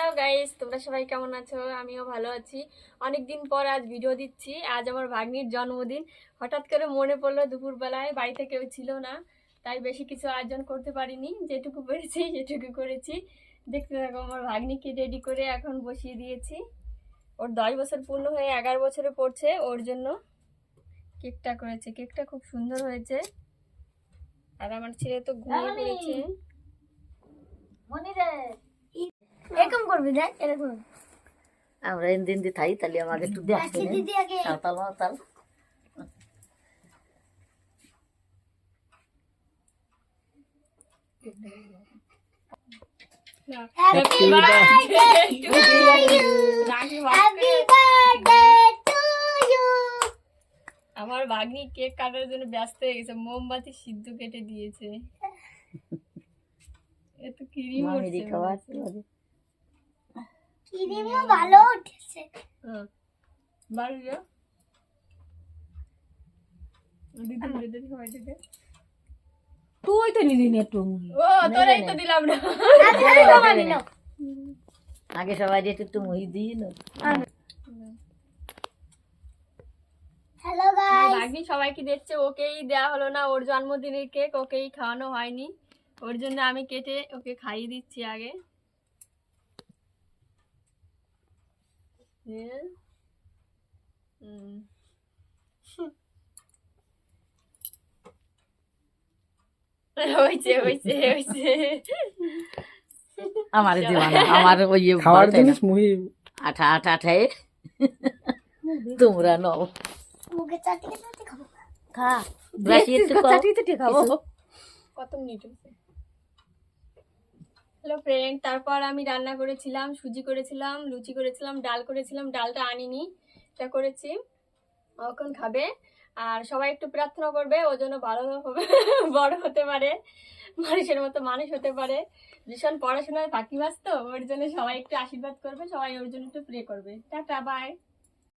Hello guys, তোমরা সবাই কেমন আছো? আমিও ভালো আছি। অনেক দিন পর আজ ভিডিও দিচ্ছি। আজ আমার ভাগ্নির জন্মদিন। হঠাৎ করে মনে পড়লো, দুপুরবেলায় বাড়িতে কেউ ছিল না, তাই বেশি কিছু আয়োজন করতে পারিনি। যেটুকু পেরেছি সেটুকু করেছি। দেখতে থাকো, আমার ভাগ্নিকে রেডি করে এখন বসিয়ে দিয়েছি। ওর 10 বছর পূর্ণ হয়ে 11 বছরে পড়ছে, ওর জন্য কেকটা করেছে। কেকটা খুব সুন্দর হয়েছে। আর আমার ছেলে তো ঘুমিয়ে পড়েছে। এরকম করবি, দেখ এরকম। আমরা দিন দিয়ে থাই তাহলে আমাকে একটু দেখতে সাঁওতাল মাতাল Happy birthday to you. Happy birthday to you. আমার ভাগ্নি কেক কাটার জন্য ব্যস্ত হয়ে গেছে, মোমবাতি সিদ্ধ কেটে দিয়েছে। এত ক্রিম উঠছে, ক্রিমও ভালো উঠেছে। বাড়ি যাও, দিদি সবাই দিতে। তুই তো নিলি না একটু। ও তোরাই তো দিলাম না। আগে সবাই যেটা একটু মুহি দিই না। হ্যালো গাইস, ভাগ্নি সবাইকে দিচ্ছে, ওকেই দেয়া হলো না। ওর জন্মদিনের কেক ওকেই খাওয়ানো হয়নি, ওর জন্য আমি কেটে ওকে খাইয়ে দিচ্ছি আগে। হইছে হইছে হইছে। আমার দিওয়ানা, আমার ওই খাওয়ার জিনিস মুহি আঠা আঠা আঠায় তোমরা নাও। মুখে চাটিয়ে চাটিয়ে খাবো। খা বেশি একটু চাটিয়ে খাবো। কত মিনিট হয়েছে? হ্যালো ফ্রেন্ড, তারপর আমি রান্না করেছিলাম, সুজি করেছিলাম, লুচি করেছিলাম, ডাল করেছিলাম। ডালটা আনিনি, এটা করেছি। এখন খাবে। আর সবাই একটু প্রার্থনা করবে ও যেন ভালো হবে, বড় হতে পারে, মানুষের মতো মানুষ হতে পারে। ভীষণ পড়াশোনায় ফাঁকিবাজ তো, ওর জন্য সবাই একটু আশীর্বাদ করবে, সবাই ওর জন্য একটু প্রে করবে। Tata, by.